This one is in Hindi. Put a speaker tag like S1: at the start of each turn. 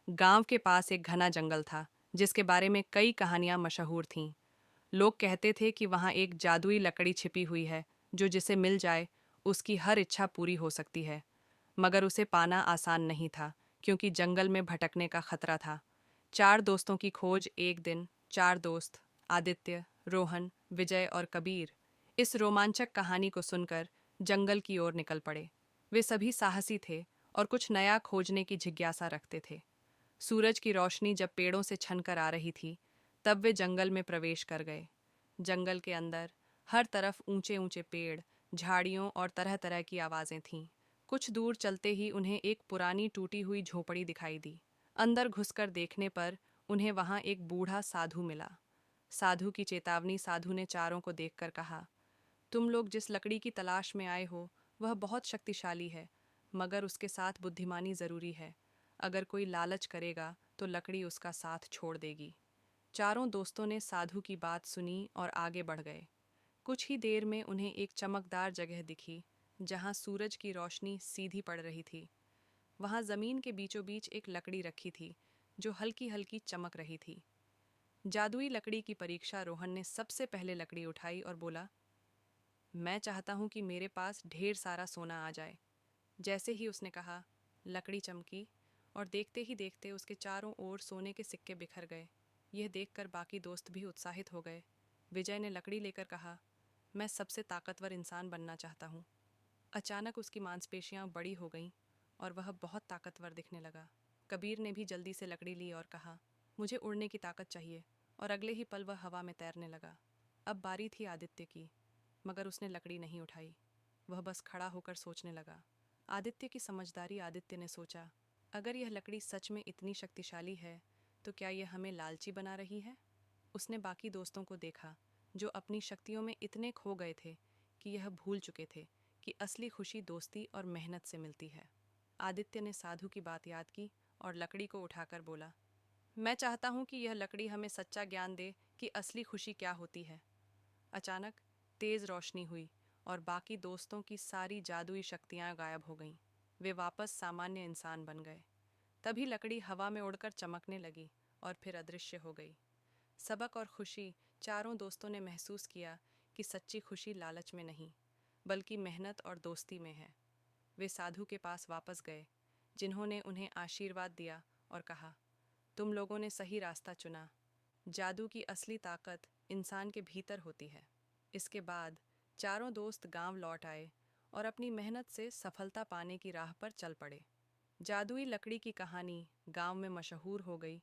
S1: गांव के पास एक घना जंगल था, जिसके बारे में कई कहानियां मशहूर थीं। लोग कहते थे कि वहां एक जादुई लकड़ी छिपी हुई है, जो जिसे मिल जाए उसकी हर इच्छा पूरी हो सकती है। मगर उसे पाना आसान नहीं था, क्योंकि जंगल में भटकने का खतरा था। चार दोस्तों की खोज। एक दिन चार दोस्त, आदित्य, रोहन, विजय और कबीर, इस रोमांचक कहानी को सुनकर जंगल की ओर निकल पड़े। वे सभी साहसी थे और कुछ नया खोजने की जिज्ञासा रखते थे। सूरज की रोशनी जब पेड़ों से छनकर आ रही थी, तब वे जंगल में प्रवेश कर गए। जंगल के अंदर हर तरफ ऊंचे ऊंचे पेड़, झाड़ियों और तरह तरह की आवाजें थीं। कुछ दूर चलते ही उन्हें एक पुरानी टूटी हुई झोपड़ी दिखाई दी। अंदर घुसकर देखने पर उन्हें वहां एक बूढ़ा साधु मिला। साधु की चेतावनी साधु ने चारों को देखकर कहा, तुम लोग जिस लकड़ी की तलाश में आए हो, वह बहुत शक्तिशाली है, मगर उसके साथ बुद्धिमानी जरूरी है। अगर कोई लालच करेगा तो लकड़ी उसका साथ छोड़ देगी। चारों दोस्तों ने साधु की बात सुनी और आगे बढ़ गए। कुछ ही देर में उन्हें एक चमकदार जगह दिखी, जहां सूरज की रोशनी सीधी पड़ रही थी। वहां जमीन के बीचों बीच एक लकड़ी रखी थी, जो हल्की हल्की चमक रही थी। जादुई लकड़ी की परीक्षा रोहन ने सबसे पहले लकड़ी उठाई और बोला, मैं चाहता हूं कि मेरे पास ढेर सारा सोना आ जाए। जैसे ही उसने कहा, लकड़ी चमकी और देखते ही देखते उसके चारों ओर सोने के सिक्के बिखर गए। यह देखकर बाकी दोस्त भी उत्साहित हो गए। विजय ने लकड़ी लेकर कहा, मैं सबसे ताकतवर इंसान बनना चाहता हूँ। अचानक उसकी मांसपेशियां बड़ी हो गईं और वह बहुत ताकतवर दिखने लगा। कबीर ने भी जल्दी से लकड़ी ली और कहा, मुझे उड़ने की ताकत चाहिए, और अगले ही पल वह हवा में तैरने लगा। अब बारी थी आदित्य की, मगर उसने लकड़ी नहीं उठाई। वह बस खड़ा होकर सोचने लगा। आदित्य की समझदारी। आदित्य ने सोचा, अगर यह लकड़ी सच में इतनी शक्तिशाली है, तो क्या यह हमें लालची बना रही है? उसने बाकी दोस्तों को देखा, जो अपनी शक्तियों में इतने खो गए थे कि यह भूल चुके थे कि असली खुशी दोस्ती और मेहनत से मिलती है। आदित्य ने साधु की बात याद की और लकड़ी को उठाकर बोला, मैं चाहता हूँ कि यह लकड़ी हमें सच्चा ज्ञान दे कि असली खुशी क्या होती है। अचानक तेज रोशनी हुई और बाकी दोस्तों की सारी जादुई शक्तियाँ गायब हो गईं। वे वापस सामान्य इंसान बन गए। तभी लकड़ी हवा में उड़कर चमकने लगी और फिर अदृश्य हो गई। सबक और खुशी। चारों दोस्तों ने महसूस किया कि सच्ची खुशी लालच में नहीं, बल्कि मेहनत और दोस्ती में है। वे साधु के पास वापस गए, जिन्होंने उन्हें आशीर्वाद दिया और कहा, तुम लोगों ने सही रास्ता चुना। जादू की असली ताकत इंसान के भीतर होती है। इसके बाद चारों दोस्त गांव लौट आए और अपनी मेहनत से सफलता पाने की राह पर चल पड़े। जादुई लकड़ी की कहानी गांव में मशहूर हो गई